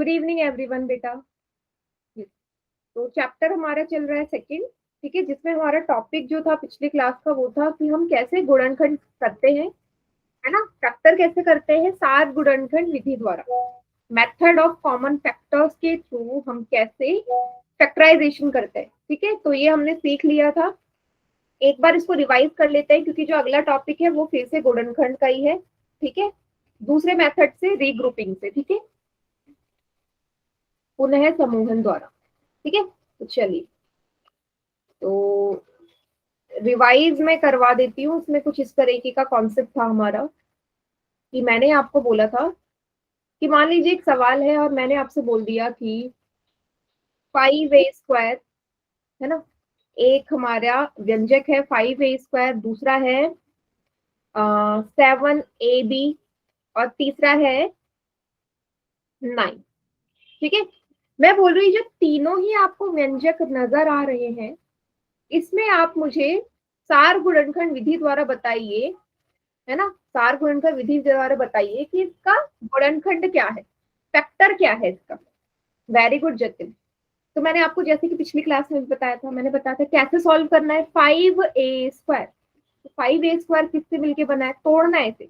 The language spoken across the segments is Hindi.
गुड इवनिंग एवरीवन बेटा। तो चैप्टर हमारा चल रहा है सेकंड, ठीक है, जिसमें हमारा टॉपिक जो था पिछली क्लास का वो था कि हम कैसे गुणनखंड करते हैं, है ना। फैक्टर कैसे करते हैं सार गुणनखंड विधि द्वारा, मेथड ऑफ कॉमन फैक्टर्स के थ्रू हम कैसे फैक्टराइजेशन करते हैं, ठीक है। तो ये हमने सीख लिया था। एक बार इसको रिवाइज कर लेते हैं क्योंकि जो अगला टॉपिक है वो फिर से गुणनखंड का ही है, ठीक है, दूसरे मेथड से, रीग्रुपिंग से, ठीक है, पुनः समूहन द्वारा, ठीक है। तो चलिए, तो रिवाइज में करवा देती हूँ। उसमें कुछ इस तरीके का कॉन्सेप्ट था हमारा कि मैंने आपको बोला था कि मान लीजिए एक सवाल है और मैंने आपसे बोल दिया कि 5a² है ना, एक हमारा व्यंजक है 5a², दूसरा है 7ab और तीसरा है 9, ठीक है। मैं बोल रही हूँ जो तीनों ही आपको व्यंजक नजर आ रहे हैं, इसमें आप मुझे सार गुणनखंड विधि द्वारा बताइए, है ना, सार गुणनखंड विधि द्वारा बताइए कि इसका गुणनखंड क्या है, फैक्टर क्या है इसका। Very good Jatin. तो मैंने आपको जैसे कि पिछली क्लास में भी बताया था, मैंने बताया था कैसे सॉल्व करना है। 5a², 5a² किससे मिलके बना है, तोड़ना है इसे।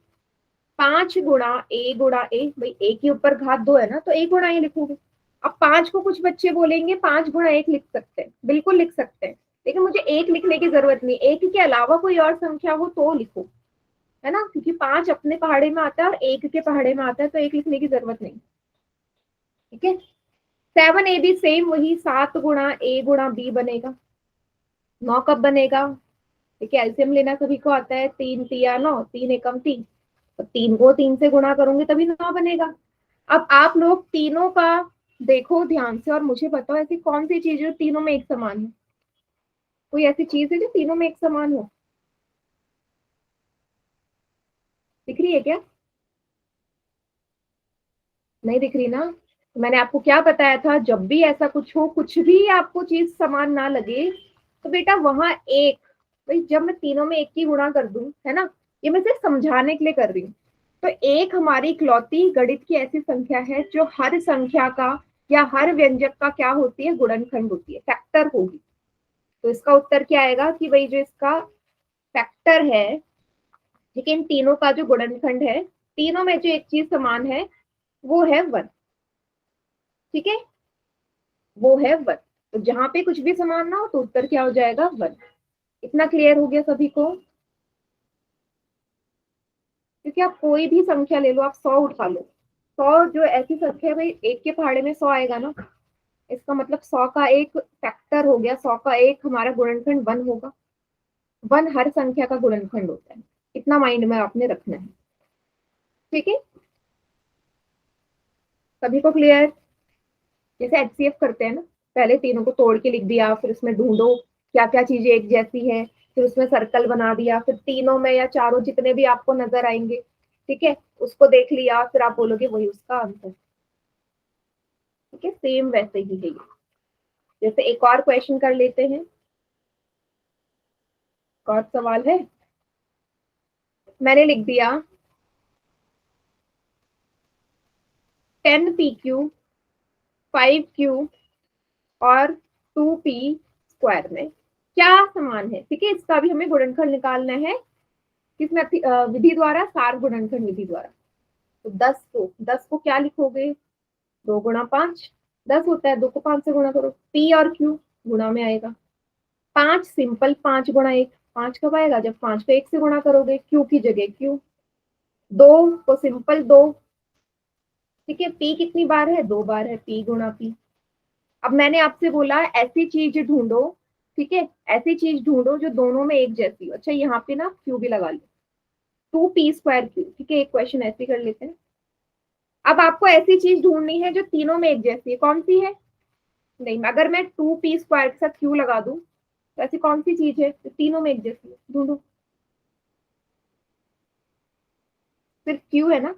5 गुणा ए, भाई ए के ऊपर घात 2 है ना, तो a गुणा ए लिखोगे। अब 5 को कुछ बच्चे बोलेंगे 5 गुणा 1 लिख सकते हैं, बिल्कुल लिख सकते हैं, लेकिन मुझे 1 लिखने की जरूरत नहीं, 1 के अलावा कोई और संख्या हो तो लिखो, है ना, क्योंकि 5 अपने पहाड़े में आता है और 1 के पहाड़े में आता है, तो 1 लिखने की जरूरत नहीं, ठीक है। 7ab सेम वही, 7 गुणा a गुणा b बनेगा। 9 कब बनेगा, ठीक है, एलसीएम लेना सभी को आता है, 3 तिया 9, 3 एकम 3, तो 3 को 3 से गुणा करूंगी तभी 9 बनेगा। अब आप लोग तीनों का देखो ध्यान से और मुझे बताओ ऐसी कौन सी चीज है जो तीनों में एक समान है। कोई ऐसी चीज है जो तीनों में एक समान हो, दिख रही है क्या, नहीं दिख रही ना। तो मैंने आपको क्या बताया था, जब भी ऐसा कुछ हो, कुछ भी आपको चीज समान ना लगे, तो बेटा वहां एक, भाई जब मैं तीनों में एक की गुणा कर दूं, है ना, ये मैं सिर्फ समझाने के लिए कर रही हूँ। तो एक हमारी इकलौती गणित की ऐसी संख्या है जो हर संख्या का या हर व्यंजक का क्या होती है, गुणनखंड होती है, फैक्टर होगी। तो इसका उत्तर क्या आएगा कि भाई जो इसका फैक्टर है, ठीक है, इन तीनों का जो गुणनखंड है, तीनों में जो एक चीज समान है वो है 1, ठीक है, वो है 1। तो जहां पे कुछ भी समान ना हो तो उत्तर क्या हो जाएगा, 1। इतना क्लियर हो गया सभी को। क्योंकि आप कोई भी संख्या ले लो, आप 100 उठा लो, 100 जो ऐसी संख्या है, भाई एक के पहाड़े में 100 आएगा ना, इसका मतलब 100 का एक फैक्टर हो गया, 100 का एक हमारा गुणनखंड 1 होगा। 1 हर संख्या का गुणनखंड होता है, इतना माइंड में आपने रखना है, ठीक है, सभी को क्लियर। जैसे एचसीएफ करते हैं ना, पहले तीनों को तोड़ के लिख दिया, फिर उसमें ढूंढो क्या क्या चीजें एक जैसी है, फिर उसमें सर्कल बना दिया, फिर तीनों में या चारों जितने भी आपको नजर आएंगे, ठीक है, उसको देख लिया, फिर आप बोलोगे वही उसका आंसर, ठीक है, सेम वैसे ही है ये। जैसे एक और क्वेश्चन कर लेते हैं, एक और सवाल है, मैंने लिख दिया 10pq 5q और 2p² में क्या समान है, ठीक है, इसका भी हमें गुणनखंड निकालना है, किस विधि द्वारा, सार गुणनखंड विधि द्वारा। तो 10 को क्या लिखोगे, 2 गुणा 5, 10 होता है, 2 को 5 से गुणा करो, p और q गुणा में आएगा। 5 सिंपल, 5 गुणा 1, 5 कब आएगा, जब 5 को 1 से गुणा करोगे, q की जगह q। 2 को सिंपल 2, ठीक है, p कितनी बार है, 2 बार है, p गुणा p। अब मैंने आपसे बोला ऐसी चीज ढूंढो, ठीक है, ऐसी चीज ढूंढो जो दोनों में एक जैसी हो। अच्छा यहाँ पे ना क्यू भी लगा लो, 2p²q, ठीक है, एक क्वेश्चन ऐसे कर लेते हैं। अब आपको ऐसी चीज ढूंढनी है जो तीनों में एक जैसी है, कौन सी है, नहीं, अगर मैं 2p² के साथ q लगा दूं तो ऐसी कौन सी चीज है जो तीनों में एक जैसी है, ढूंढो। सिर्फ q है ना,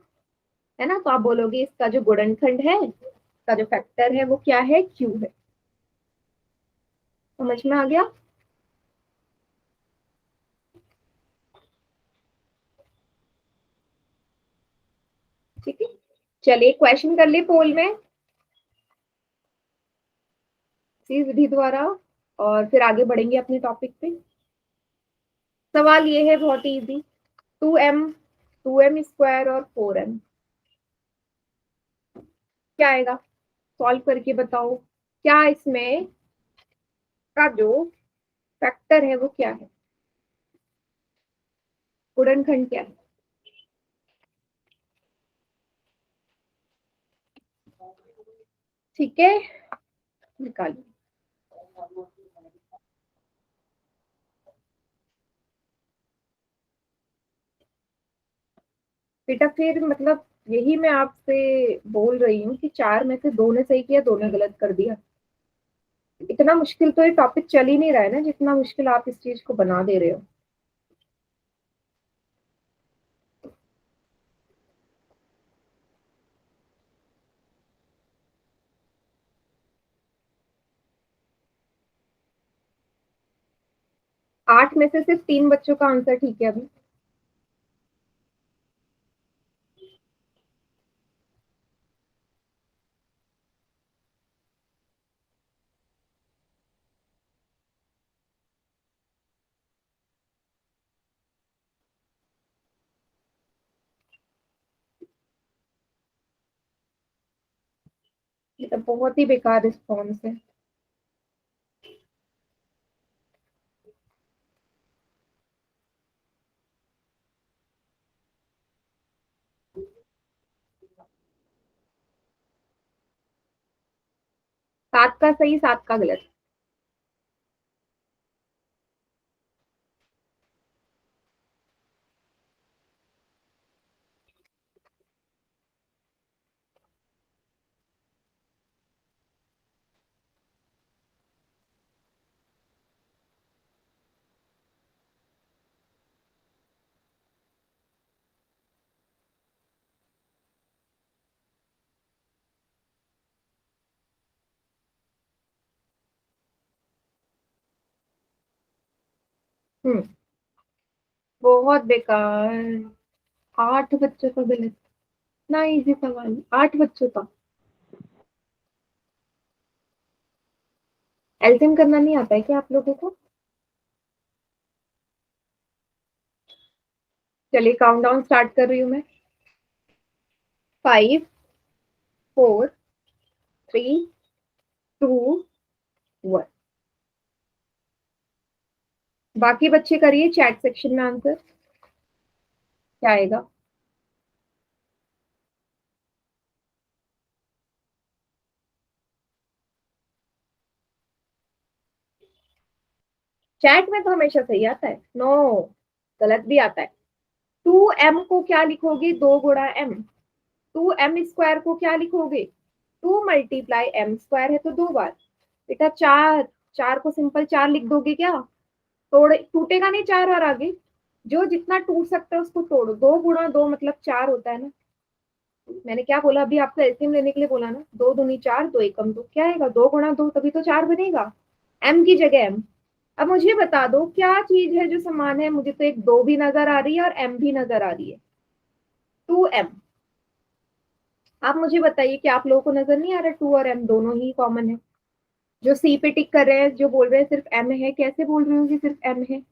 तो आप बोलोगे इसका जो गुणनखंड है, इसका जो फैक्टर है वो क्या है, q है। समझ में आ गया, ठीक है। चलिए क्वेश्चन कर लिए पोल में, इसी विधि द्वारा, और फिर आगे बढ़ेंगे अपने टॉपिक पे। सवाल ये है बहुत इजी, 2m स्क्वायर और 4m क्या आएगा, सॉल्व करके बताओ। क्या इसमें का जो फैक्टर है वो क्या है, गुणनखंड क्या है? ठीक है, निकालिए। बेटा फिर मतलब यही मैं आपसे बोल रही हूँ कि 4 में से 2 ने सही किया, 2 ने गलत कर दिया। इतना मुश्किल तो ये टॉपिक चल ही नहीं रहा है ना, जितना मुश्किल आप इस चीज को बना दे रहे हो। आठ में से सिर्फ 3 बच्चों का आंसर ठीक है अभी। ये तो बहुत ही बेकार रिस्पॉन्स है। सात का सही, सात का गलत। हम्म, बहुत बेकार। 8 बच्चों का गलत, ना इजी सवाल, 8 बच्चों का। एलसीएम करना नहीं आता है क्या आप लोगों को? चलिए काउंट डाउन स्टार्ट कर रही हूँ मैं। 5, 4, 3, 2, 1। बाकी बच्चे करिए चैट सेक्शन में आंसर, क्या आएगा। चैट में तो हमेशा सही आता है, नो, गलत भी आता है। 2m को क्या लिखोगे, 2 गुणा m। 2m स्क्वायर को क्या लिखोगे, 2 × m स्क्वायर है तो 2 बार। बेटा 4, 4 को सिंपल 4 लिख दोगे क्या, तोड़ टूटेगा नहीं 4 बार आगे। जो जितना टूट सकता है उसको तोड़ो, 2 × 2 मतलब 4 होता है ना। मैंने क्या बोला अभी आपको, एलसीएम लेने के लिए बोला ना, 2 दूनी 4, 2 एकम 2, क्या आएगा, 2 × 2 तभी तो 4 बनेगा, m की जगह m। अब मुझे बता दो क्या चीज है जो समान है, मुझे तो एक 2 भी नजर आ रही है और m भी नजर आ रही है, 2m। आप मुझे बताइए कि आप लोगों को नजर नहीं आ रहा 2 और m दोनों ही कॉमन है? जो सी पे टिक कर रहे हैं, जो बोल रहे हैं सिर्फ m है, कैसे बोल रही हूँ कि सिर्फ m है?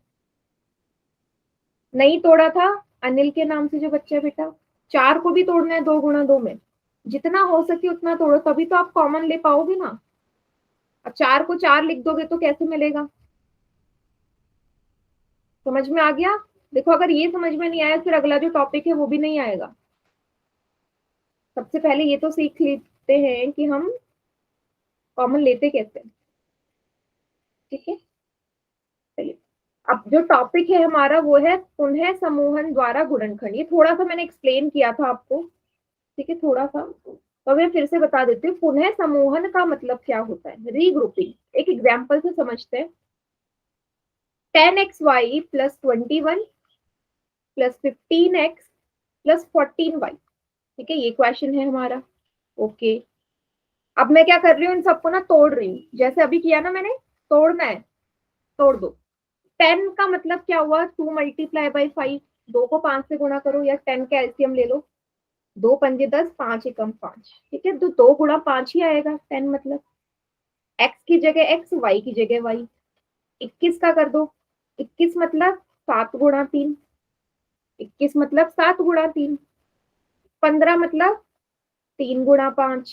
नहीं तोड़ा था, अनिल के नाम से जो बच्चा है बेटा, 4 को भी तोड़ना है 2 × 2 में, जितना हो सके उतना तोड़ो, तभी तो आप कॉमन ले पाओगे ना। अब 4 को 4 लिख दोगे तो कैसे मिलेगा, समझ में आ गया? देखो अगर ये समझ में नहीं आया फिर अगला जो टॉपिक है वो भी नहीं आएगा। सबसे पहले ये तो सीख लेते हैं कि हम कॉमन लेते कैसे हैं। ठीक है, चलिए। अब जो टॉपिक है हमारा वो है पुनः समूहन द्वारा गुणनखंड। ये थोड़ा सा मैंने एक्सप्लेन किया था आपको, ठीक है, थोड़ा सा तो मैं फिर से बता देती हूँ। पुनः समूहन का मतलब क्या होता है, रीग्रुपिंग। एक एग्जाम्पल से समझते हैं। 10xy plus 21 plus 15x plus 14y, ठीक है, ये क्वेश्चन है हमारा। ओके, अब मैं क्या कर रही हूँ, इन सबको ना तोड़ रही हूँ, जैसे अभी किया ना मैंने, तोड़ना है, तोड़ दो। 10 का मतलब क्या हुआ, 2 × 5, 2 को 5 से गुणा करो या 10 का एलसीएम ले लो, 2 × 5 = 10, 5 × 5, ठीक है, तो 2 × 5 ही आएगा 10 मतलब। x की जगह x, y की जगह y। 21 का कर दो। 21 मतलब 7 गुणा 3। 21 मतलब 7 गुणा 3। 15 मतलब 3 गुणा 5,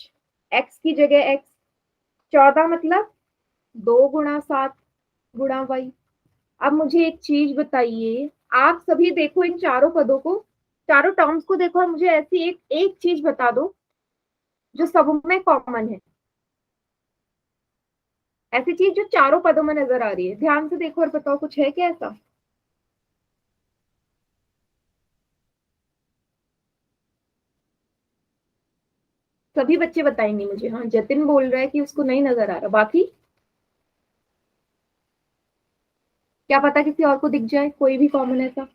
x की जगह x। 14 मतलब 2 गुणा 7 गुणा y। अब मुझे एक चीज बताइए, आप सभी देखो इन चारों पदों को, चारों टर्म्स को देखो, और मुझे ऐसी एक एक चीज बता दो जो सब में कॉमन है। ऐसी चीज जो चारों पदों में नजर आ रही है, ध्यान से देखो और बताओ कुछ है क्या ऐसा। सभी बच्चे बताएंगे मुझे। हाँ, जतिन बोल रहा है कि उसको नहीं नजर आ रहा, बाकी क्या पता किसी और को दिख जाए कोई भी कॉमन ऐसा।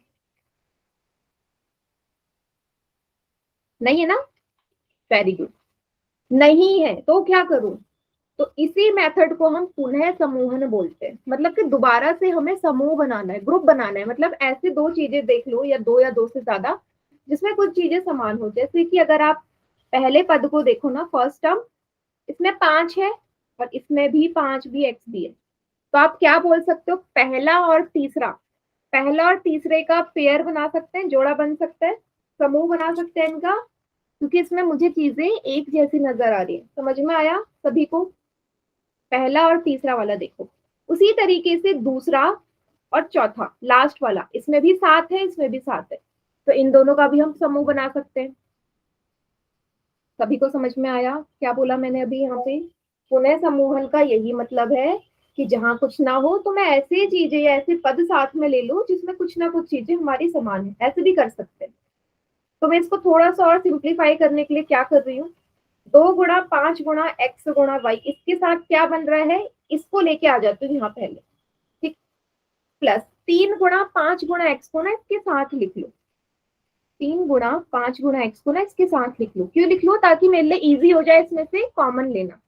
नहीं है ना? Very good. नहीं है तो क्या करूं? तो इसी मेथड को हम पुनः समूहन बोलते हैं। मतलब कि दोबारा से हमें समूह बनाना है, ग्रुप बनाना है। मतलब ऐसे दो चीजें देख लो, या दो से ज्यादा, जिसमें कुछ चीजें समान हो। जैसे कि अगर आप पहले पद को देखो ना, फर्स्ट टर्म, इसमें 5 है और इसमें भी 5 भी, एक्स भी है। तो आप क्या बोल सकते हो, पहला और तीसरा, पहला और तीसरे का पेयर बना सकते हैं, जोड़ा बन सकता है, समूह बना सकते हैं इनका, क्योंकि इसमें मुझे चीजें एक जैसी नजर आ रही है। समझ में आया सभी को? पहला और तीसरा वाला देखो। उसी तरीके से दूसरा और चौथा लास्ट वाला, इसमें भी 7 है, इसमें भी 7 है, तो इन दोनों का भी हम समूह बना सकते हैं। सभी को समझ में आया क्या बोला मैंने अभी यहाँ पे? पुनः समूहन का यही मतलब है कि जहां कुछ ना हो तो मैं ऐसे चीजें या ऐसे पद साथ में ले लूं जिसमें कुछ ना कुछ चीजें हमारी समान है। ऐसे भी कर सकते हैं। तो मैं इसको थोड़ा सा और सिंप्लीफाई करने के लिए क्या कर रही हूँ, 2 गुणा 5 गुणा x गुणा y, इसके साथ क्या बन रहा है, इसको लेके आ जाती हूँ यहाँ पहले। ठीक। प्लस 3 गुणा 5 गुणा x को ना इसके साथ लिख लो। 3 गुणा 5 गुणा x को ना इसके साथ लिख लो। क्यों लिख लो? ताकि मेरे लिए इजी हो जाए इसमें से कॉमन लेना।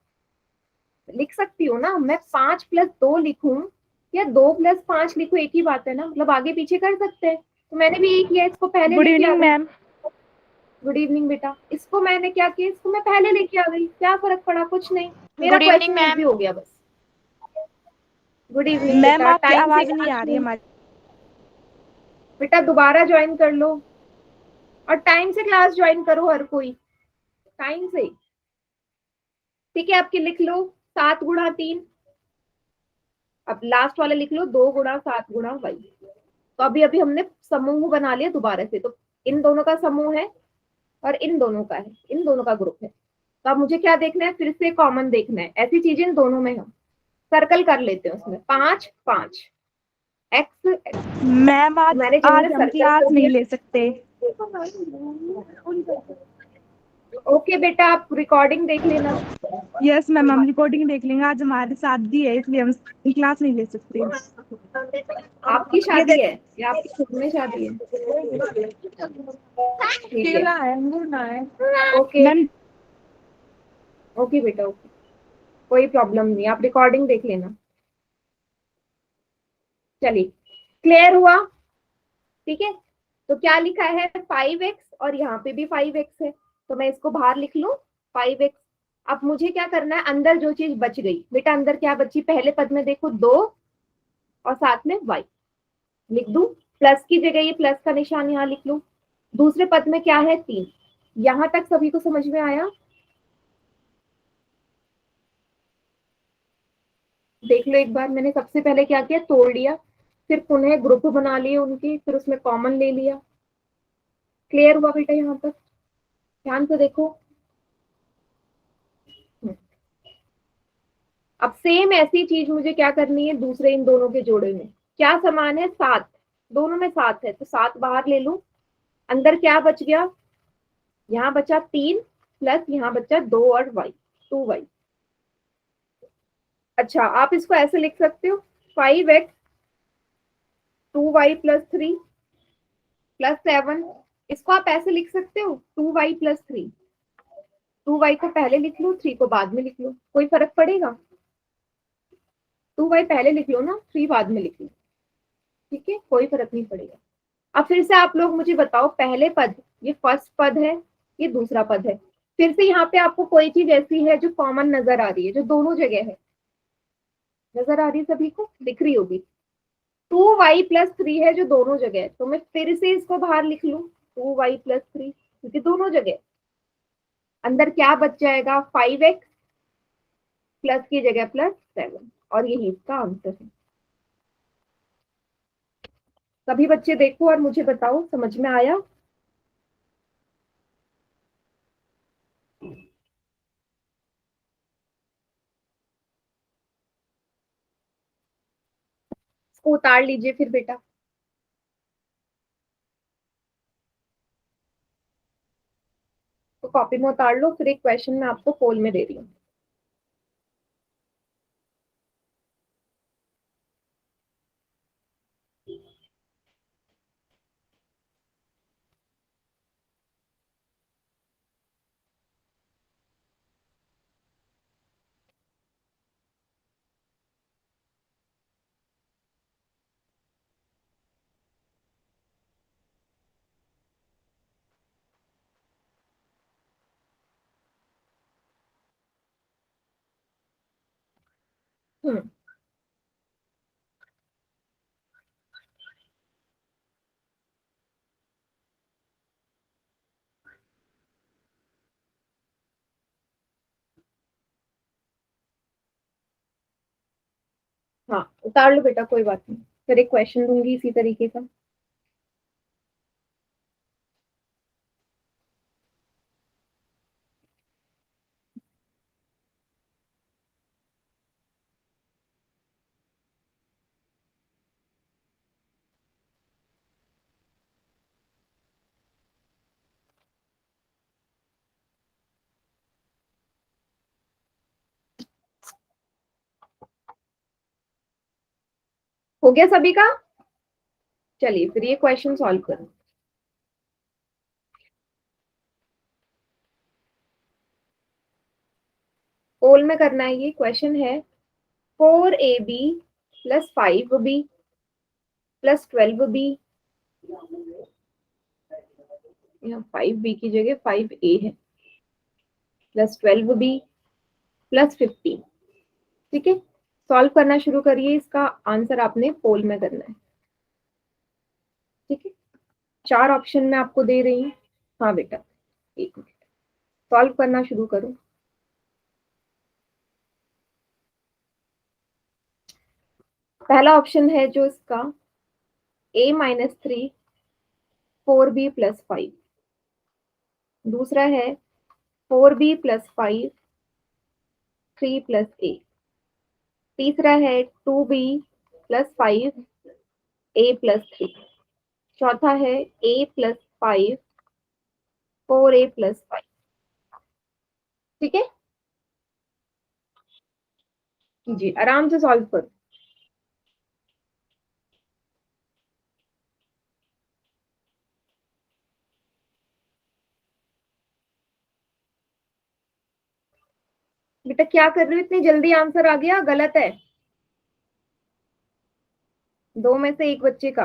लिख सकती हूँ ना मैं, 5 + 2 लिखूं या 2 + 5 लिखूं, एक ही बात है ना, मतलब आगे पीछे कर सकते हैं। तो मैंने भी यही किया, इसको पहले गुड लेके आ इवनिंग गई। मैम। गुड इवनिंग बेटा। इसको मैंने क्या किया, इसको मैं पहले लेके आ गई, क्या फर्क पड़ा? कुछ नहीं, मेरा good evening question easy ma'am. हो गया बस। गुड इवनिंग मैम बेटा। आपकी टाइम से आवाज नहीं क्लास आ रही है में हमारी। बेटा दोबारा ज्वाइन कर लो, और टाइम से क्लास ज्वाइन करो हर कोई, टाइम से। ठीक है, आपके लिख लो 7 गुणा 3। अब लास्ट वाला लिख लो 2 गुणा 7 गुणा y। तो अभी अभी हमने समूह बना लिया दोबारा से। तो इन दोनों का समूह है और इन दोनों का है, इन दोनों का ग्रुप है। तो अब मुझे क्या देखना है, फिर से कॉमन देखना है। ऐसी चीजें इन दोनों में हम सर्कल कर लेते हैं। उसमें 5 5 x, मैम आज मैंने जिनमें आज हम सर्कल क्लास कर नहीं दिया। ले सकते। ओके बेटा, आप रिकॉर्डिंग देख लेना। यस कोई मैम, हम बात रिकॉर्डिंग देख लेंगे। आज हमारी शादी है इसलिए हम क्लास नहीं ले सकते। आपकी ये शादी देख, है या आपकी खुद में शादी है? ठीक है। केला है, अंगूर ना है ओके। मैम। ओके बेटा, ओके, कोई प्रॉब्लम नहीं, आप रिकॉर्डिंग देख लेना। चलिए, क्लियर हुआ? ठीक है। तो क्या लिखा है, 5x, और यहाँ पे भी 5x है, तो मैं इसको बाहर लिख लूं 5x। अब मुझे क्या करना है, अंदर जो चीज बच गई बेटा, अंदर क्या बची, पहले पद में देखो 2 और साथ में y, लिख दूं। प्लस की जगह ये प्लस का निशान यहाँ लिख लूं। दूसरे पद में क्या है, 3। यहां तक सभी को समझ में आया? देख लो एक बार, मैंने सबसे पहले क्या किया, तोड़ लिया, फिर पुनः ग्रुप बना लिए उनके, फिर उसमें कॉमन ले लिया। क्लियर हुआ बेटा यहाँ तक? ध्यान से देखो। अब सेम ऐसी चीज मुझे क्या करनी है, दूसरे इन दोनों के जोड़े में क्या समान है, 7। दोनों में 7 है, तो 7 बाहर ले लूं। अंदर क्या बच गया, यहाँ बचा 3, प्लस यहाँ बचा 2 और y, 2y। अच्छा, आप इसको ऐसे लिख सकते हो, 5x 2y + 3 +7। इसको आप ऐसे लिख सकते हो, 2y + 3। 2y को पहले लिख लो, 3 को बाद में लिख लो, कोई फर्क पड़ेगा? 2y पहले लिख लो ना, 3 बाद में लिख लो। ठीक है, कोई फर्क नहीं पड़ेगा। अब फिर से आप लोग मुझे बताओ, पहले पद, ये फर्स्ट पद है, ये दूसरा पद है। फिर से यहाँ पे आपको कोई चीज ऐसी है जो कॉमन नजर आ रही है, जो दोनों जगह है? नजर आ रही है सभी को, दिख रही होगी। 2y+3 है जो दोनों जगह है, तो मैं फिर से इसको बाहर लिख लूं 2y+3, क्योंकि दोनों जगह अंदर क्या बच जाएगा, 5x प्लस की जगह +7, और यही इसका आंसर है। सभी बच्चे देखो और मुझे बताओ समझ में आया। इसको उतार लीजिए फिर बेटा। तो कॉपी में उतार लो, फिर एक क्वेश्चन मैं आपको पोल में दे रही हूँ। हम्म। हाँ उतार लो बेटा, कोई बात नहीं, फिर एक क्वेश्चन दूंगी इसी तरीके का। हो गया सभी का? चलिए फिर ये क्वेश्चन सॉल्व करो। पोल में करना है, ये क्वेश्चन है 4ab + 5b + 12b, यहाँ 5b की जगह 5a है, +12b +15। ठीक है, सॉल्व करना शुरू करिए, इसका आंसर आपने पोल में करना है। ठीक है, 4 ऑप्शन मैं आपको दे रही हूँ। हाँ बेटा, एक मिनट, सॉल्व करना शुरू करो। पहला ऑप्शन है जो इसका a-3 4b + 5, दूसरा है 4b + 5 3 + a, तीसरा है 2b + 5 a + 3, चौथा है a + 5 4a + 5। ठीक है, कीजिए आराम से सॉल्व करो। बेटा क्या कर रहे हो, इतनी जल्दी आंसर आ गया, गलत है। दो में से एक बच्चे का,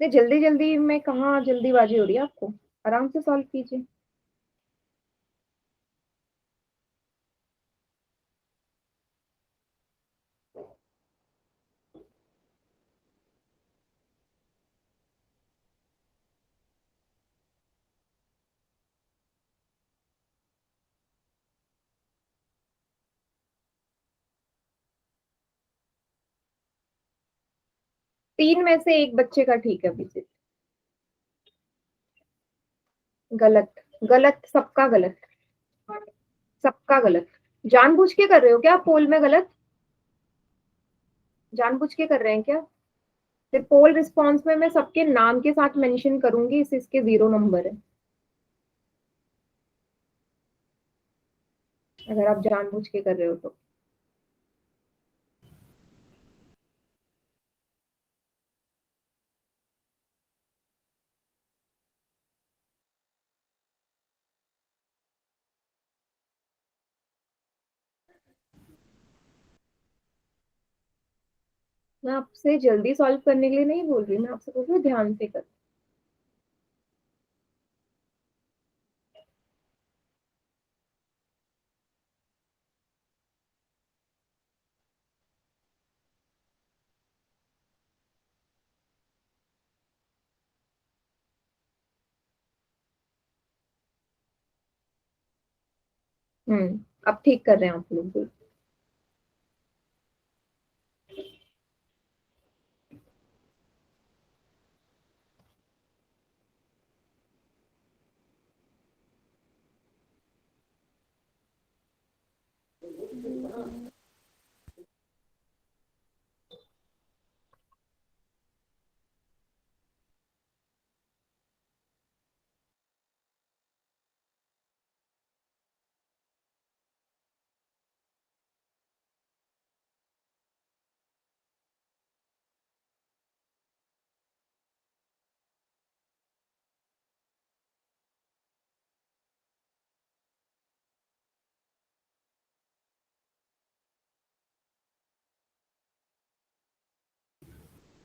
इतने जल्दी जल्दी में कहाँ जल्दीबाजी हो रही है आपको, आराम से सॉल्व कीजिए। तीन में से एक बच्चे का ठीक है अभिजीत। गलत, गलत, सबका गलत, सबका गलत। जानबूझ के कर रहे हो क्या पोल में गलत? जानबूझ के कर रहे हैं क्या? फिर पोल रिस्पॉन्स में मैं सबके नाम के साथ मेंशन करूंगी, इस इसके 0 नंबर है, अगर आप जानबूझ के कर रहे हो तो। मैं आपसे जल्दी सॉल्व करने के लिए नहीं बोल रही, मैं आपसे बोल रही हूँ ध्यान से कर। अब ठीक कर रहे हैं आप लोग।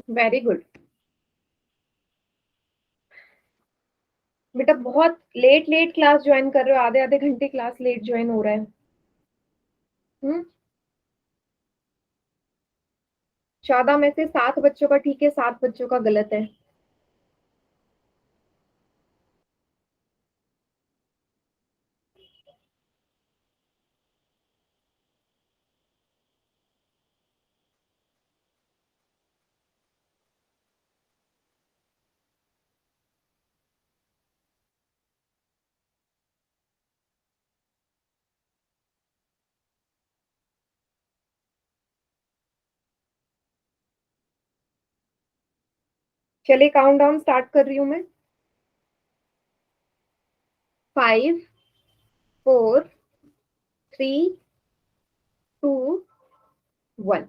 वेरी गुड बेटा, बहुत लेट लेट क्लास ज्वाइन कर रहे हो, आधे आधे घंटे क्लास लेट ज्वाइन हो रहा है। 14 में से 7 बच्चों का ठीक है, 7 बच्चों का गलत है। चलिए काउंट डाउन स्टार्ट कर रही हूं मैं। 5, 4, 3, 2, 1।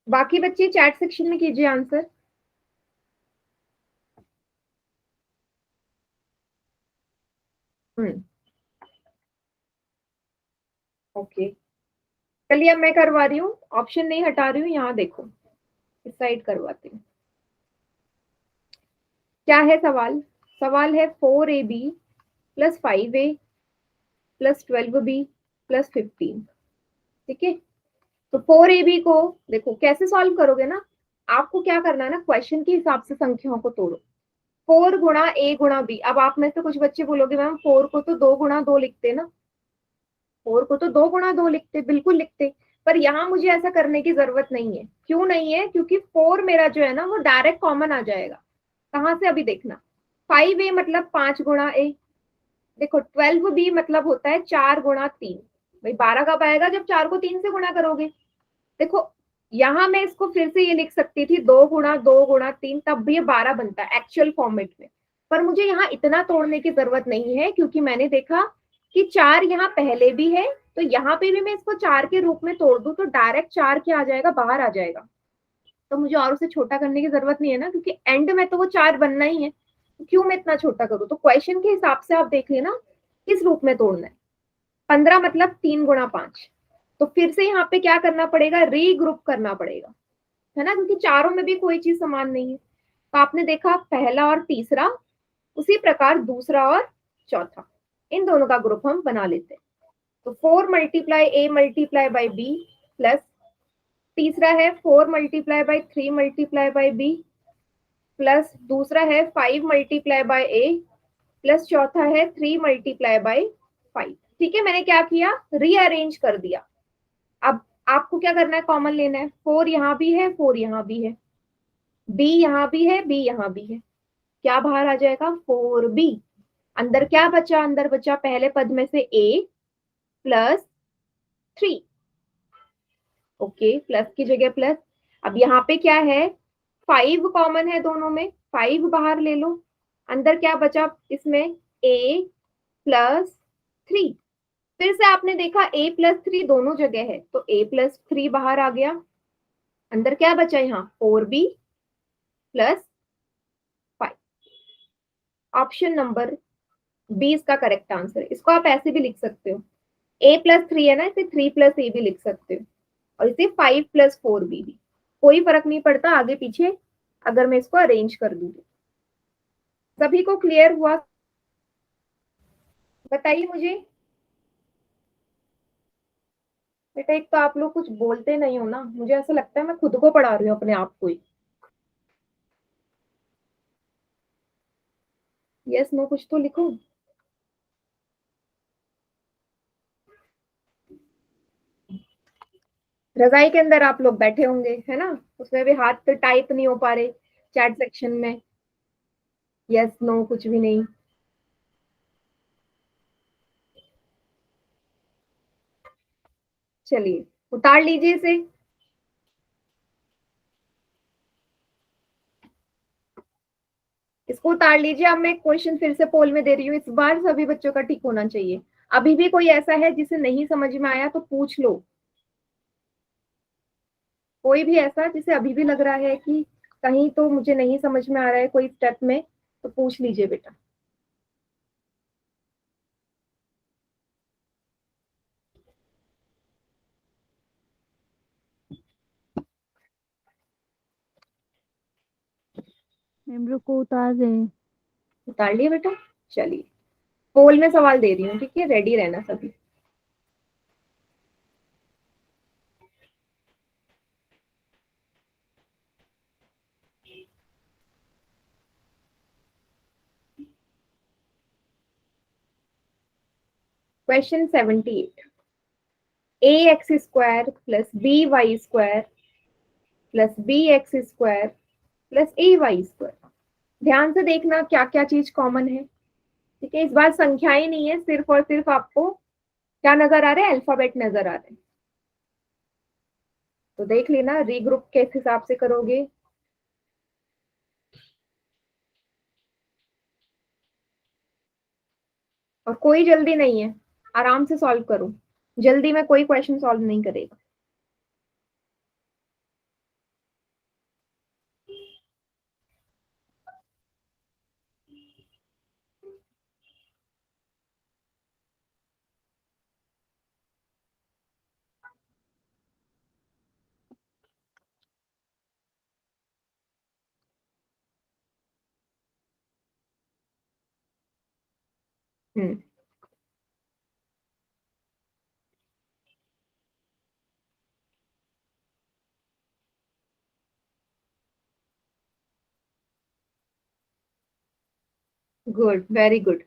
बाकी बच्चे चैट सेक्शन में कीजिए आंसर। हम्म ओके, चलिए अब मैं करवा रही हूँ, ऑप्शन नहीं हटा रही हूँ, यहाँ देखो, इस साइड करवाती हूँ। क्या है सवाल? सवाल है 4ab plus 5a plus 12b plus 15। ठीक है, तो 4ab को देखो कैसे सॉल्व करोगे ना, आपको क्या करना है ना, क्वेश्चन के हिसाब से संख्याओं को तोड़ो। 4 गुणा a गुणा b। अब आप में से कुछ बच्चे बोलोगे मैम 4 को तो 2 गुणा 2 लिखते ना, 4 को तो 2 गुणा 2 लिखते, बिल्कुल लिखते, पर यहाँ मुझे ऐसा करने की जरूरत नहीं है। क्यों नहीं है? क्योंकि 4 मेरा जो है ना वो डायरेक्ट कॉमन आ जाएगा। कहाँ से? अभी देखना, 5a मतलब 5 गुणा a। देखो 12b मतलब होता है 4 गुणा 3। भाई 12 कब आएगा? जब 4 को 3 से गुणा करोगे। देखो यहाँ मैं इसको फिर से ये लिख सकती थी 2 गुणा 2 गुणा 3, तब भी ये 12 बनता है एक्चुअल फॉर्मेट में। पर मुझे यहाँ इतना तोड़ने की जरूरत नहीं है, क्योंकि मैंने देखा कि 4 यहाँ पहले भी है, तो यहाँ पे भी मैं इसको 4 के रूप में तोड़ दूं तो डायरेक्ट 4 क्या आ जाएगा? बाहर आ जाएगा। तो मुझे और उसे छोटा करने की जरूरत नहीं है ना, क्योंकि एंड में तो वो 4 बनना ही है, तो क्यों मैं इतना छोटा करूँ? तो क्वेश्चन के हिसाब से आप देख लेना किस रूप में तोड़ना है। 15 मतलब 3 गुणा 5। तो फिर से यहाँ पे क्या करना पड़ेगा? रीग्रुप करना पड़ेगा, है ना, क्योंकि चारों में भी कोई चीज समान नहीं है। तो आपने देखा पहला और तीसरा, उसी प्रकार दूसरा और चौथा, इन दोनों का ग्रुप हम बना लेते हैं। तो 4 multiply A multiply by B plus, तीसरा है 4 multiply by 3 multiply by B plus, दूसरा है 5 मल्टीप्लाई बाई ए प्लस, चौथा है 3 मल्टीप्लाई बाई 5। ठीक है, मैंने क्या किया? रीअरेंज कर दिया। अब आपको क्या करना है? कॉमन लेना है। 4 यहाँ भी है, 4 यहाँ भी है, बी यहाँ भी है, बी यहाँ भी है, क्या बाहर आ जाएगा? 4b। अंदर क्या बचा? अंदर बचा पहले पद में से a प्लस 3। ओके, प्लस की जगह प्लस। अब यहाँ पे क्या है? 5 कॉमन है दोनों में, 5 बाहर ले लो। अंदर क्या बचा इसमें? a plus 3। फिर से आपने देखा a प्लस 3 दोनों जगह है, तो a प्लस 3 बाहर आ गया। अंदर क्या बचा? यहाँ 4b plus 5। Option number B इसका करेक्ट आंसर है। इसको आप ऐसे भी लिख सकते हो, a प्लस 3 है ना, इसे 3 प्लस ए भी लिख सकते हो, और इसे 5 प्लस 4b भी। कोई फर्क नहीं पड़ता आगे पीछे, अगर मैं इसको अरेंज कर दूँ तो। सभी को क्लियर हुआ? बताइए मुझे। बेटा एक तो आप लोग कुछ बोलते नहीं हो ना, मुझे ऐसा लगता है मैं खुद को पढ़ा रही हूँ अपने आप को ही। यस नो कुछ तो लिखो। रजाई के अंदर आप लोग बैठे होंगे, है ना? उसमें भी हाथ तो टाइप नहीं हो पा रहे चैट सेक्शन में। यस नो कुछ भी नहीं। चलिए उतार लीजिए इसे। इसको उतार लीजिए। अब मैं क्वेश्चन फिर से पोल में दे रही हूँ, इस बार सभी बच्चों का ठीक होना चाहिए। अभी भी कोई ऐसा है जिसे नहीं समझ में आया तो पूछ लो। कोई भी ऐसा जिसे अभी भी लग रहा है कि कहीं तो मुझे नहीं समझ में आ रहा है कोई स्टेप में, तो पूछ लीजिए बेटा। मैम रुको उतार रहे हैं। उतार लिए बेटा। चलिए पोल में सवाल दे रही हूँ, ठीक है? रेडी रहना सभी। Question 78। A X square plus B Y square plus B X square plus A Y square. ध्यान से देखना क्या क्या चीज कॉमन है। ठीक है, इस बार संख्याएं नहीं है, सिर्फ और सिर्फ आपको क्या नजर आ रहा है? अल्फाबेट नजर आ रहे हैं। तो देख लेना रीग्रुप किस हिसाब से करोगे। और कोई जल्दी नहीं है, आराम से सॉल्व करो। जल्दी में कोई क्वेश्चन सॉल्व नहीं करेगा। Hmm. Good, very good.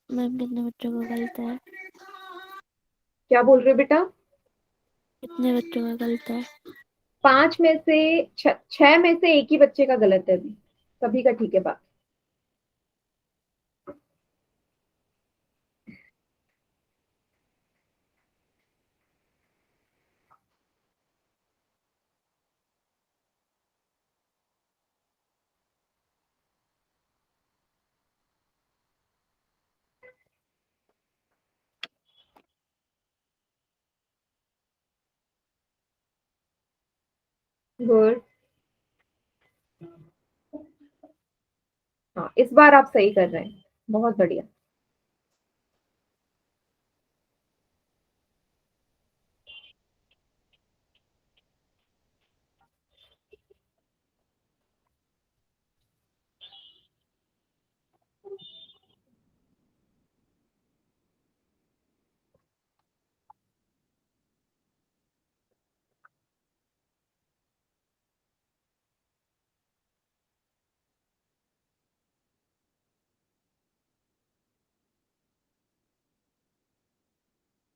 Ma'am कितने बच्चों का गलत है? क्या बोल रहे हो बेटा? कितने बच्चों का गलत है? 5 में से 6 में से एक ही बच्चे का गलत है अभी। सभी का ठीक है बात। गुड। हाँ इस बार आप सही कर रहे हैं, बहुत बढ़िया।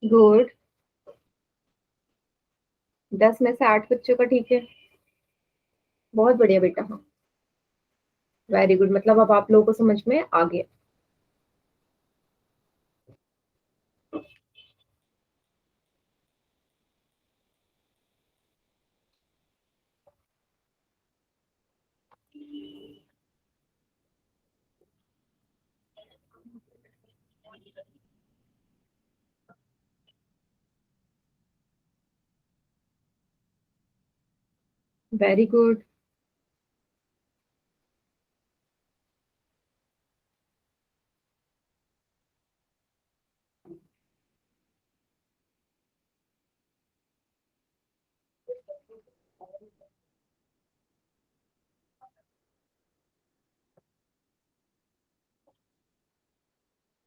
गुड। 10 में से 8 बच्चों का ठीक है। बहुत बढ़िया बेटा। हाँ वेरी गुड, मतलब अब आप लोगों को समझ में आ गया। Very good.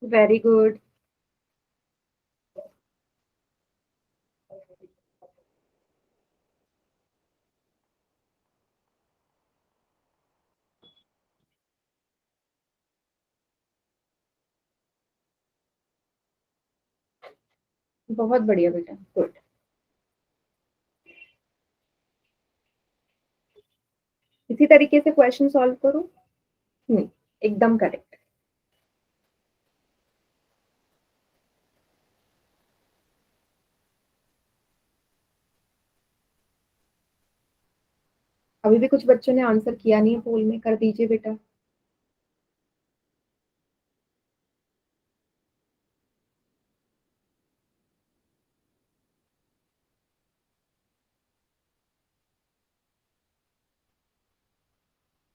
Very good. बहुत बढ़िया बेटा, गुड। इसी तरीके से क्वेश्चन सॉल्व करो। एकदम करेक्ट। अभी भी कुछ बच्चों ने आंसर किया नहीं है पोल में, कर दीजिए बेटा।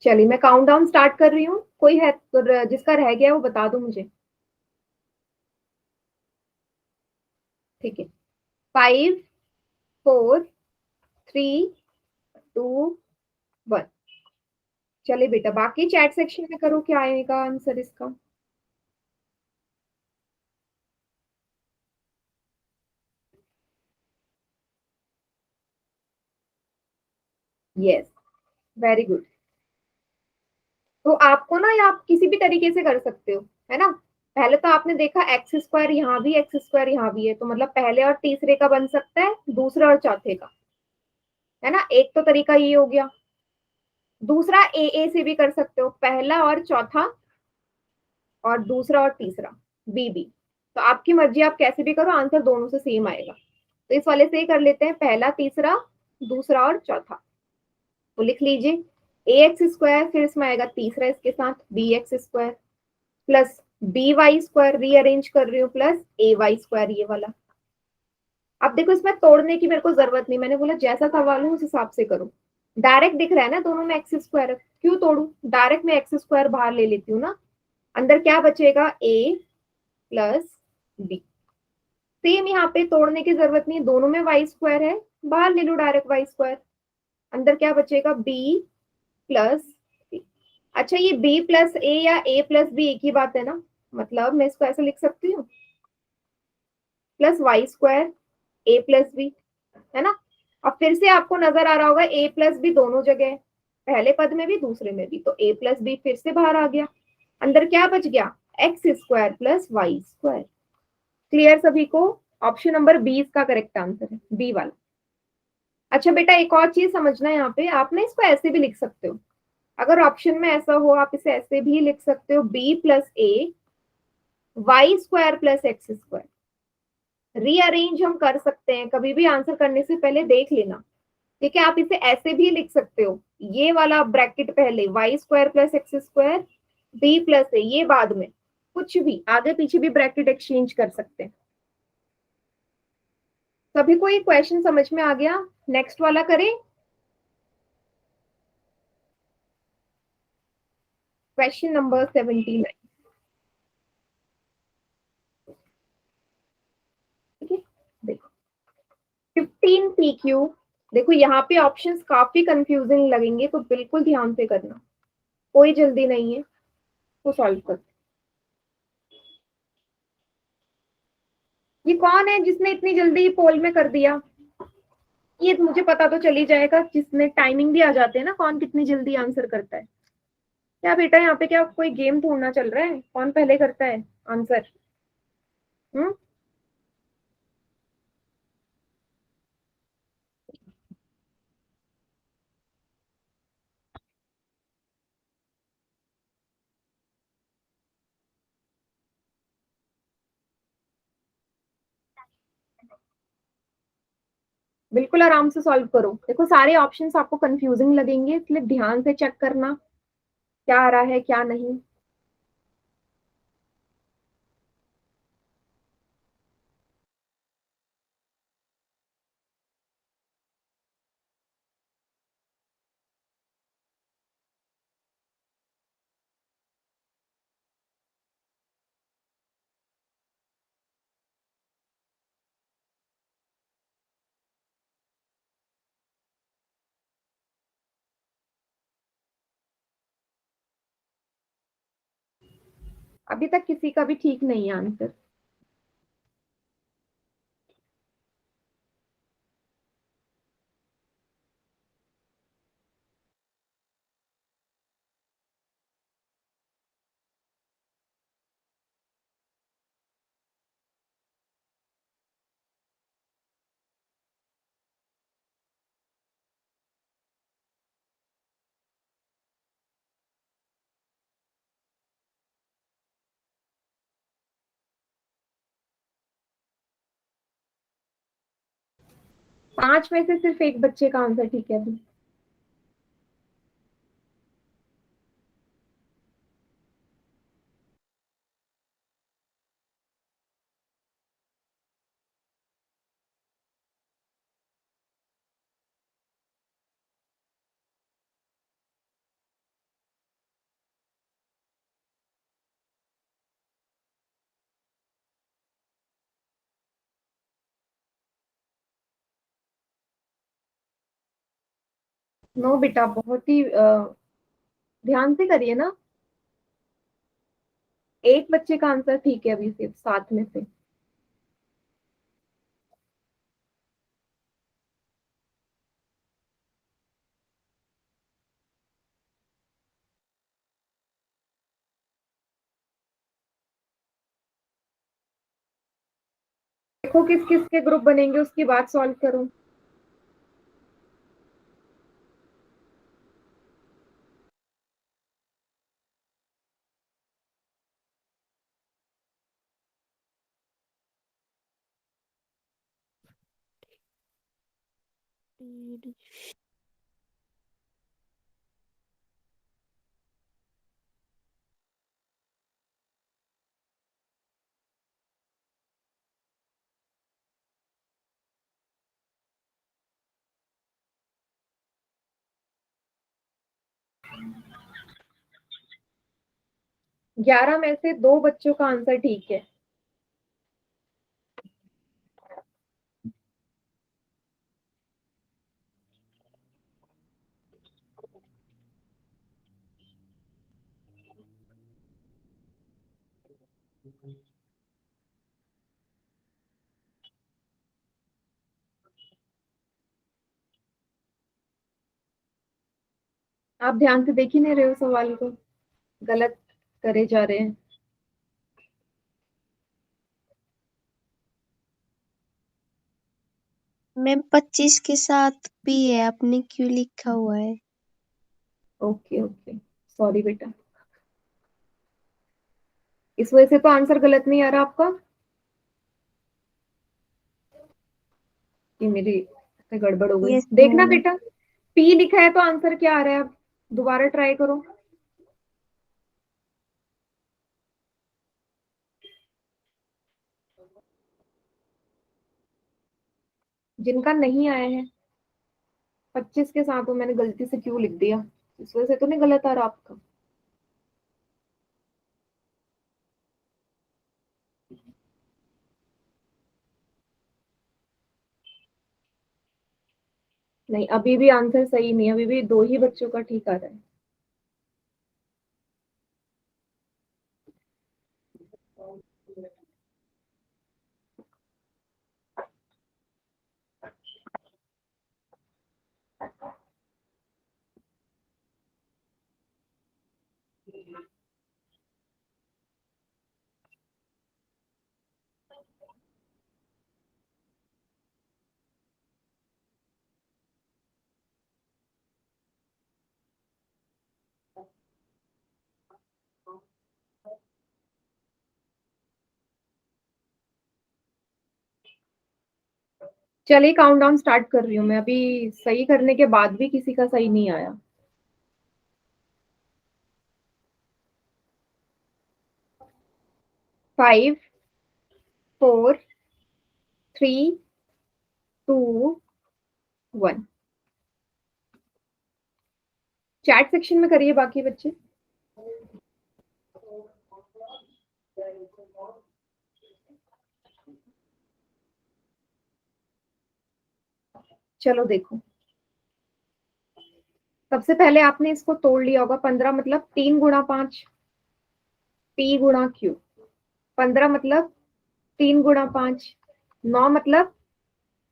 चलिए मैं काउंटडाउन स्टार्ट कर रही हूँ, कोई है तो जिसका रह गया वो बता दो मुझे। ठीक है, 5, 4, 3, 2, 1। चलिए बेटा, बाकी चैट सेक्शन में करो, क्या आएगा आंसर इसका। Yes, very good. तो आपको ना, या आप किसी भी तरीके से कर सकते हो, है ना। पहले तो आपने देखा एक्स स्क्वायर यहाँ भी, एक्स स्क्वायर यहाँ भी है, तो मतलब पहले और तीसरे का बन सकता है, दूसरे और चौथे का, है ना। एक तो तरीका ये हो गया। दूसरा ए से भी कर सकते हो, पहला और चौथा, और दूसरा और तीसरा बी। तो आपकी मर्जी, आप कैसे भी करो, आंसर दोनों से सेम आएगा। तो इस वाले से ही कर लेते हैं, पहला, तीसरा, दूसरा और चौथा। तो लिख लीजिए ए एक्स स्क्वायर, फिर इसमें आएगा तीसरा इसके साथ B X square, plus B Y square, rearrange कर रही हूँ, प्लस ए वाई स्क्वायर ये वाला। अब देखो, इसमें तोड़ने की मेरे को जरूरत नहीं, मैंने बोला जैसा सवाल हो उस हिसाब से करो। डायरेक्ट दिख रहा है ना दोनों में एक्स स्क्वायर, क्यों तोड़ू, डायरेक्ट में एक्स स्क्वायर बाहर ले लेती हूँ ना। अंदर क्या बचेगा, ए प्लस बी। सेम यहाँ पे तोड़ने की जरूरत नहीं, दोनों में वाई स्क्वायर है, बाहर ले लो डायरेक्ट वाई स्क्वायर। अंदर क्या बचेगा, बी प्लस सी। अच्छा, ये बी प्लस ए या ए प्लस बी एक ही बात है ना, मतलब मैं इसको ऐसे लिख सकती हूँ, प्लस वाई स्क्वायर ए प्लस बी, है ना। अब फिर से आपको नजर आ रहा होगा ए प्लस बी दोनों जगह, पहले पद में भी दूसरे में भी, तो ए प्लस बी फिर से बाहर आ गया। अंदर क्या बच गया, X square plus Y square. Clear सभी को। ऑप्शन नंबर 20 का करेक्ट आंसर है, बी वाला। अच्छा बेटा, एक और चीज समझना है यहाँ पे, आप ना इसको ऐसे भी लिख सकते हो, अगर ऑप्शन में ऐसा हो आप इसे ऐसे भी लिख सकते हो, B plus A Y square plus X square. Rearrange हम कर सकते हैं, कभी भी आंसर करने से पहले देख लेना। ठीक है, आप इसे ऐसे भी लिख सकते हो, ये वाला ब्रैकेट पहले Y square plus X square, B plus A ये बाद में, कुछ भी आगे पीछे भी ब्रैकेट एक्सचेंज कर सकते हैं। सभी को ये क्वेश्चन समझ में आ गया। नेक्स्ट वाला करें, क्वेश्चन नंबर 79। ठीक है, देखो 15 PQ। देखो यहाँ पे ऑप्शंस काफी कंफ्यूजिंग लगेंगे, तो बिल्कुल ध्यान से करना, कोई जल्दी नहीं है, तो सॉल्व कर। ये कौन है जिसने इतनी जल्दी पोल में कर दिया, ये मुझे पता तो चल ही जाएगा, जिसने टाइमिंग भी आ जाते हैं ना, कौन कितनी जल्दी आंसर करता है। क्या बेटा, यहाँ पे क्या कोई गेम ढूंढना चल रहा है, कौन पहले करता है आंसर। हम्म, बिल्कुल आराम से सॉल्व करो। देखो सारे ऑप्शंस आपको कंफ्यूजिंग लगेंगे, इसलिए ध्यान से चेक करना क्या आ रहा है क्या नहीं। अभी तक किसी का भी ठीक नहीं है आंसर। 5 में से सिर्फ एक बच्चे का आंसर ठीक है अभी। नो बेटा, बहुत ही ध्यान से करिए ना। एक बच्चे का आंसर ठीक है अभी सिर्फ 7 में से। देखो किस किस के ग्रुप बनेंगे, उसकी बात सॉल्व करो। ग्यारह में से 2 बच्चों का आंसर ठीक है। आप ध्यान से देख ही नहीं रहे हो सवाल को, गलत करे जा रहे हैं। मैम 25 के साथ पी है, आपने क्यों लिखा हुआ है? ओके ओके, सॉरी बेटा, इस वजह से तो आंसर गलत नहीं आ रहा आपका। ये मेरी से गड़बड़ हो गई। यस देखना मैम। बेटा, पी लिखा है तो आंसर क्या आ रहा है, अब दोबारा ट्राई करो। जिनका नहीं आया है 25 के साथ, वो मैंने गलती से क्यों लिख दिया, इस वजह से तो नहीं गलत आ रहा आपका। नहीं, अभी भी आंसर सही नहीं है, अभी भी 2 ही बच्चों का ठीक आ रहा है। चलिए काउंट डाउन स्टार्ट कर रही हूँ मैं, अभी सही करने के बाद भी किसी का सही नहीं आया। 5 4 3 2 1। चैट सेक्शन में करिए बाकी बच्चे। चलो देखो, सबसे पहले आपने इसको तोड़ लिया होगा। 15 मतलब 3 गुणा 5 पी गुणा क्यू। 15 मतलब 3 गुणा 5। 9 मतलब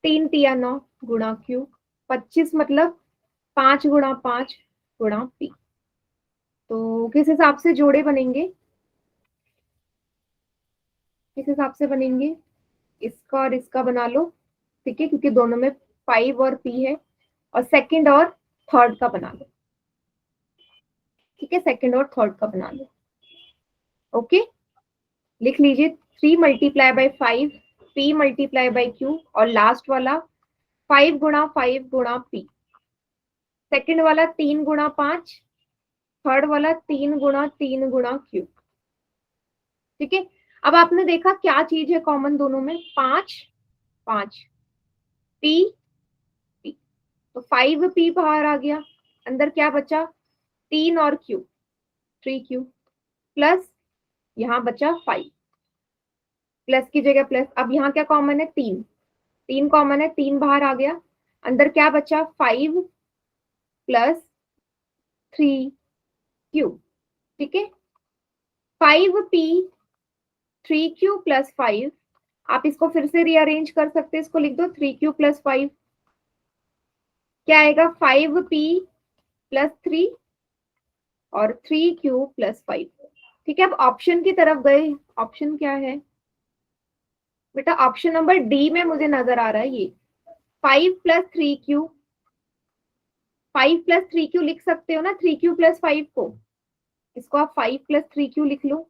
3 तिया 9 गुणा क्यू। 25 मतलब 5 गुणा 5 गुणा पी। तो किस हिसाब से जोड़े बनेंगे, किस हिसाब से बनेंगे, इसका और इसका बना लो, ठीक है, क्योंकि दोनों में 5 और पी है। और सेकंड और थर्ड का बना लो, ठीक है, सेकंड और थर्ड का बना लो। ओके, लिख लीजिए 3 multiply by 5 P multiply by Q, और लास्ट वाला 5 गुणा 5 गुणा पी, सेकंड वाला 3 गुणा 5, थर्ड वाला 3 गुणा 3 गुणा क्यू। ठीक है, अब आपने देखा क्या चीज है कॉमन दोनों में, 5 5 पी पी, तो 5 पी बाहर आ गया, अंदर क्या बचा 3 और क्यू 3 क्यू, प्लस यहाँ बचा 5, प्लस की जगह प्लस, अब यहाँ क्या कॉमन है 3, 3 कॉमन है, 3 बाहर आ गया, अंदर क्या बचा 5 प्लस 3 क्यू। ठीक है, 5p 3q प्लस 5, आप इसको फिर से रीअरेंज कर सकते हैं, इसको लिख दो 3q प्लस 5, क्या आएगा 5p प्लस 3 और 3q प्लस 5। ठीक है, अब ऑप्शन की तरफ गए, ऑप्शन क्या है बेटा, ऑप्शन नंबर डी में मुझे नजर आ रहा है ये 5 प्लस 3q, 5 प्लस 3q लिख सकते हो ना, 3q प्लस 5 को, इसको आप 5 प्लस 3q लिख लो।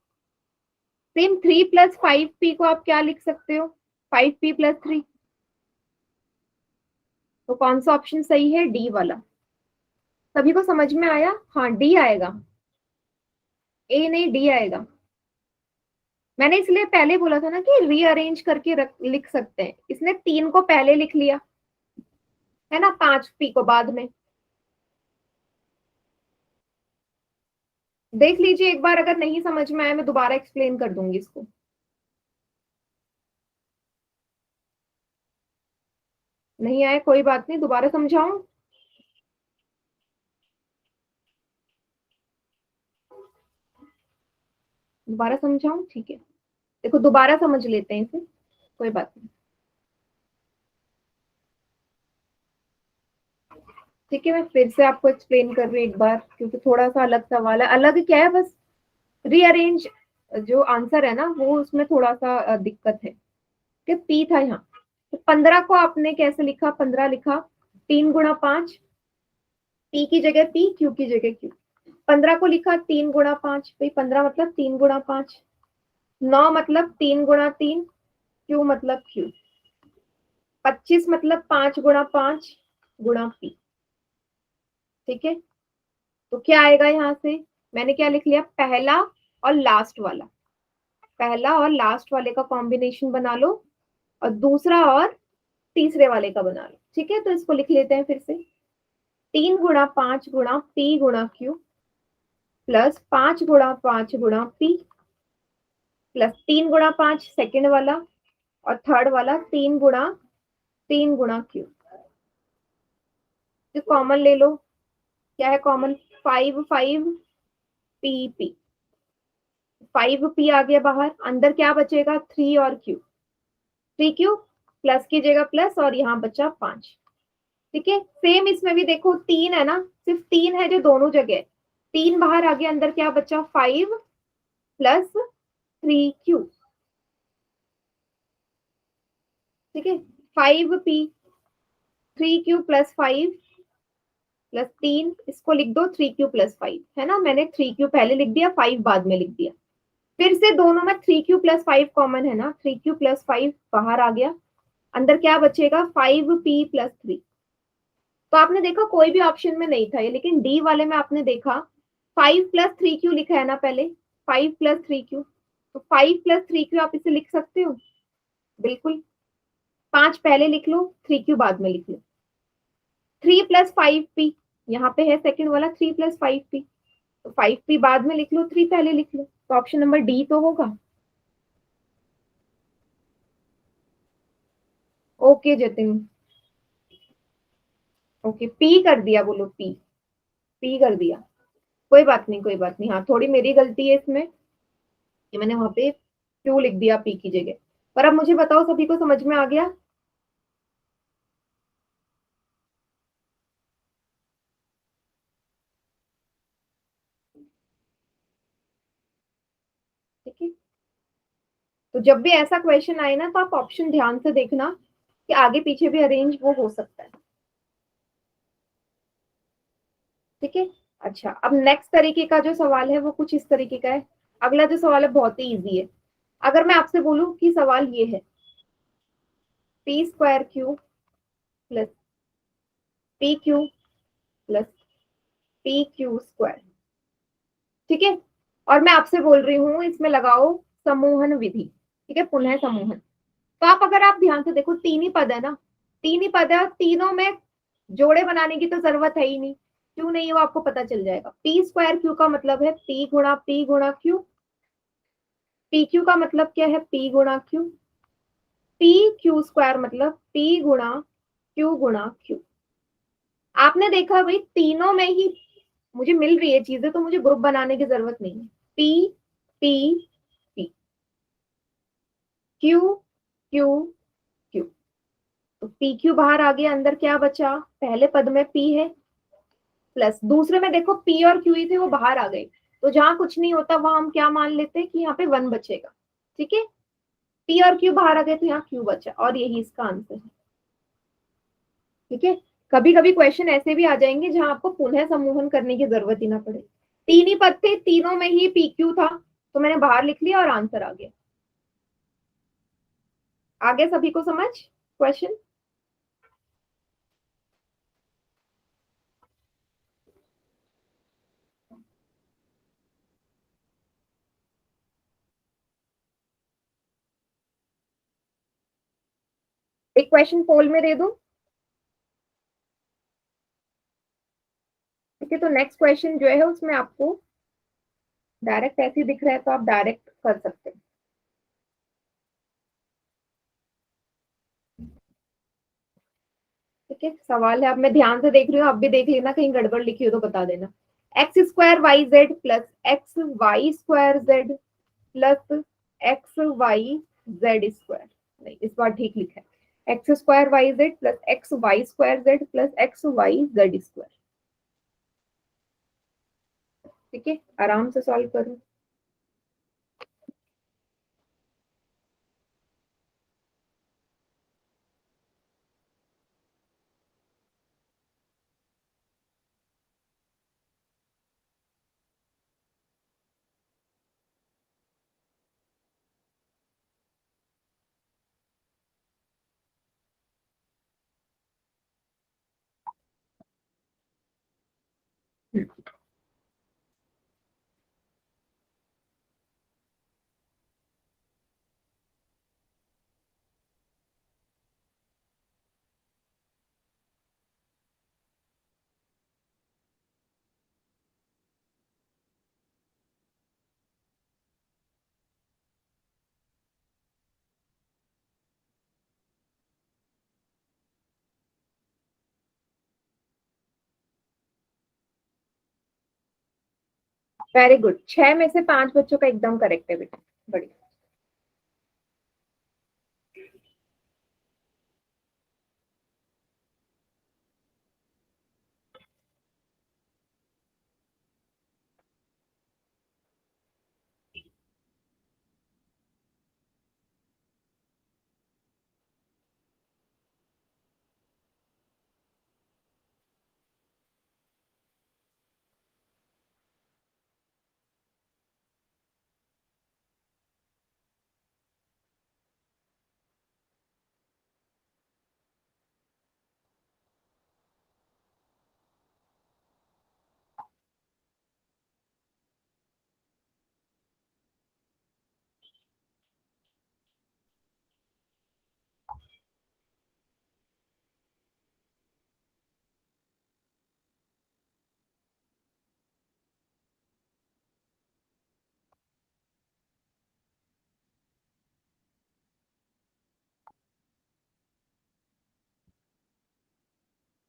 सेम 3 प्लस 5p को आप क्या लिख सकते हो, 5p प्लस 3। तो कौन सा ऑप्शन सही है, डी वाला। सभी को समझ में आया, हाँ डी आएगा, ए नहीं डी आएगा। मैंने इसलिए पहले बोला था ना कि रीअरेंज करके लिख सकते हैं, इसने 3 को पहले लिख लिया है ना, 5p को बाद में। देख लीजिए एक बार, अगर नहीं समझ में आया मैं दोबारा एक्सप्लेन कर दूंगी इसको। नहीं आया कोई बात नहीं, दोबारा समझाऊं, दोबारा समझाऊं, ठीक है। देखो दोबारा समझ लेते हैं इसे, कोई बात नहीं। ठीक है, मैं फिर से आपको एक्सप्लेन कर रही हूँ एक बार, क्योंकि थोड़ा सा अलग सवाल है। अलग क्या है, बस रीअरेंज जो आंसर है ना वो उसमें थोड़ा सा दिक्कत है कि पी था यहाँ, तो 15 को आपने कैसे लिखा, 15 लिखा 3 गुणा 5, पी की जगह पी, क्यू की जगह क्यू। 15 को लिखा 3 गुणा 5, भाई 15 मतलब 3 गुणा 5, 9 मतलब 3 गुणा 3, क्यू मतलब क्यू, 25 मतलब 5 गुणा 5 गुणा पी। ठीक है, तो क्या आएगा यहाँ से, मैंने क्या लिख लिया, पहला और लास्ट वाला, पहला और लास्ट वाले का कॉम्बिनेशन बना लो और दूसरा और तीसरे वाले का बना लो। ठीक है, तो इसको लिख लेते हैं फिर से, 3 गुणा 5 गुणा पी गुणा क्यू प्लस 5 गुणा 5 गुणा पी प्लस 3 गुणा 5 सेकेंड वाला और थर्ड वाला 3 गुणा क्यू। तो कॉमन ले लो, क्या है कॉमन, 5 5 पी पी, 5p आ गया बाहर, अंदर क्या बचेगा 3 और q, 3q प्लस की जगह प्लस और यहाँ बचा 5। ठीक है, सेम इसमें भी देखो 3 है ना, सिर्फ 3 है जो दोनों जगह, 3 बाहर आ गया, अंदर क्या बचा 5 प्लस 3q। ठीक है, 5p 3q प्लस 5 प्लस 3, इसको लिख दो 3q प्लस 5, है ना, मैंने 3q पहले लिख दिया 5 बाद में लिख दिया। फिर से दोनों में 3q प्लस 5 कॉमन है ना, 3q प्लस 5 बाहर आ गया, अंदर क्या बचेगा 5p प्लस 3। तो आपने देखा कोई भी ऑप्शन में नहीं था ये, लेकिन डी वाले में आपने देखा 5 प्लस 3q लिखा है ना पहले, 5 प्लस 3q, तो 5 प्लस 3q आप इसे लिख सकते हो बिल्कुल, 5 पहले लिख लो 3q बाद में लिख लो। 3 प्लस 5p यहाँ पे है सेकंड वाला, 3 प्लस 5p, तो 5p बाद में लिख लो, 3 पहले लिख लो, तो ऑप्शन नंबर डी तो होगा। ओके जतिन, ओके पी कर दिया, बोलो पी, पी कर दिया, कोई बात नहीं कोई बात नहीं, हाँ थोड़ी मेरी गलती है इसमें कि मैंने वहां पे क्यू लिख दिया पी की जगह। पर अब मुझे बताओ सभी को समझ में आ गया, ठीक है। तो जब भी ऐसा क्वेश्चन आए ना तो आप ऑप्शन ध्यान से देखना कि आगे पीछे भी अरेंज वो हो सकता है। ठीक है, अच्छा अब नेक्स्ट तरीके का जो सवाल है वो कुछ इस तरीके का है। अगला जो सवाल है बहुत ही इजी है। अगर मैं आपसे बोलूं कि सवाल ये है, P square cube plus P Q plus P Q square. ठीक है, और मैं आपसे बोल रही हूँ इसमें लगाओ समूहन विधि। ठीक है, पुनः समूहन। तो आप अगर आप ध्यान से देखो, तीन ही पद है ना, तीन ही पद है और तीनों में जोड़े बनाने की तो जरूरत है ही नहीं। क्यों नहीं है वो आपको पता चल जाएगा। पी स्क्वायर क्यू का मतलब है पी गुणा क्यू। पी क्यू का मतलब क्या है, पी गुणा क्यू। पी क्यू स्क्वायर मतलब पी गुणा क्यू। आपने देखा भाई, तीनों में ही मुझे मिल रही है चीजें, तो मुझे ग्रुप बनाने की जरूरत नहीं है। P P P, Q Q Q. तो पी क्यू बाहर आ गया, अंदर क्या बचा, पहले पद में पी है प्लस दूसरे में देखो पी और क्यू ही थे, वो बाहर आ गए। तो जहां कुछ नहीं होता वहां हम क्या मान लेते हैं कि यहाँ पे वन बचेगा। ठीक है, पी और क्यू बाहर आ गए तो यहाँ क्यू बचा, और यही इसका आंसर है। ठीक है, कभी कभी क्वेश्चन ऐसे भी आ जाएंगे जहां आपको पुनः समूहन करने की जरूरत ही ना पड़े। तीन ही पद थे, तीनों में ही पी क्यू था, तो मैंने बाहर लिख लिया और आंसर आ गया। आगे सभी को समझ क्वेश्चन। एक क्वेश्चन पोल में दे दूं। ठीक है, तो नेक्स्ट क्वेश्चन जो है उसमें आपको डायरेक्ट ऐसे ही दिख रहा है, तो आप डायरेक्ट कर सकते हैं। ठीक है, सवाल है, अब मैं ध्यान से देख रही हूँ, आप भी देख लेना, कहीं गड़बड़ लिखी हो तो बता देना। X square Y Z plus X Y square Z plus X Y Z square. नहीं, इस बार ठीक लिखा है, X square Y Z plus X Y square Z plus X Y Z square. ठीक है, आराम से सॉल्व करो। वेरी गुड, 6 में से 5 बच्चों का एकदम करेक्ट है बेटा, बढ़िया।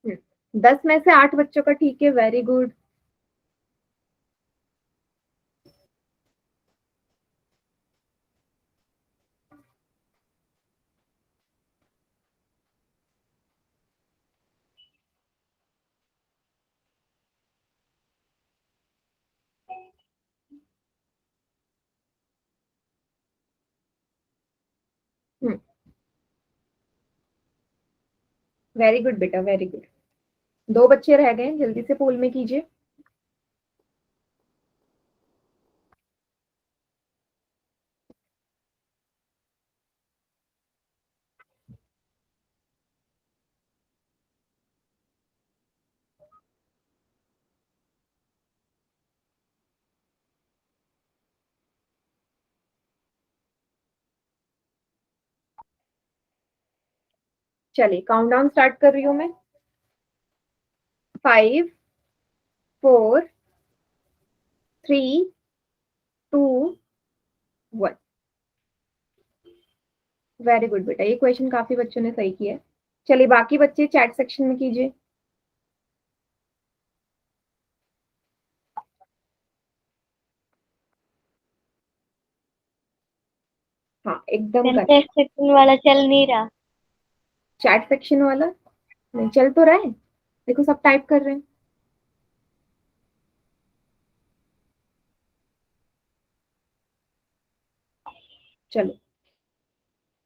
हम्म, 10 में से 8 बच्चों का ठीक है, वेरी गुड। वेरी गुड बेटा, वेरी गुड। 2 बच्चे रह गए, जल्दी से पोल में कीजिए। चलिए काउंटडाउन स्टार्ट कर रही हूं मैं। 5 4 3 2 1। वेरी गुड बेटा, ये क्वेश्चन काफी बच्चों ने सही किया है। चलिए बाकी बच्चे चैट सेक्शन में कीजिए। हाँ एकदम कर। चैट सेक्शन वाला चल नहीं रहा। चैट सेक्शन वाला नहीं चल तो रहा है, देखो सब टाइप कर रहे हैं। चलो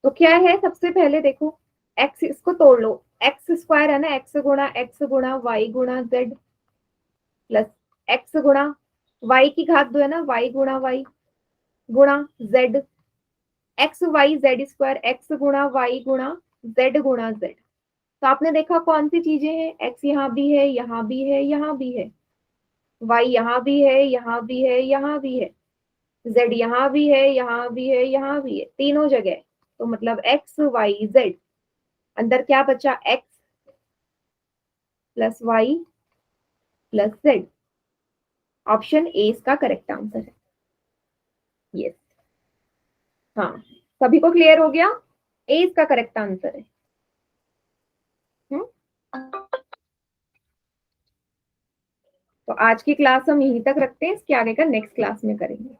तो क्या है, सबसे पहले देखो एक्स, इसको तोड़ लो। एक्स स्क्वायर है ना, एक्स गुणा वाई गुणा जेड प्लस एक्स गुणा वाई की घात 2 है ना, वाई गुणा Z, X Y Z square, X गुणा वाई गुणा जेड। तो आपने देखा कौन सी चीजें हैं, एक्स यहाँ भी है, यहाँ भी है, यहाँ भी है, वाई यहाँ भी है, यहाँ भी है, यहाँ भी है, जेड यहाँ भी है, यहाँ भी है, यहाँ भी है, तीनों जगह। तो मतलब एक्स वाई जेड, अंदर क्या बचा, X plus Y plus Z. Option A इसका करेक्ट आंसर है। यस, हाँ सभी को क्लियर हो गया, ए इसका करेक्ट आंसर है। तो आज की क्लास हम यहीं तक रखते हैं, इसके आगे का नेक्स्ट क्लास में करेंगे।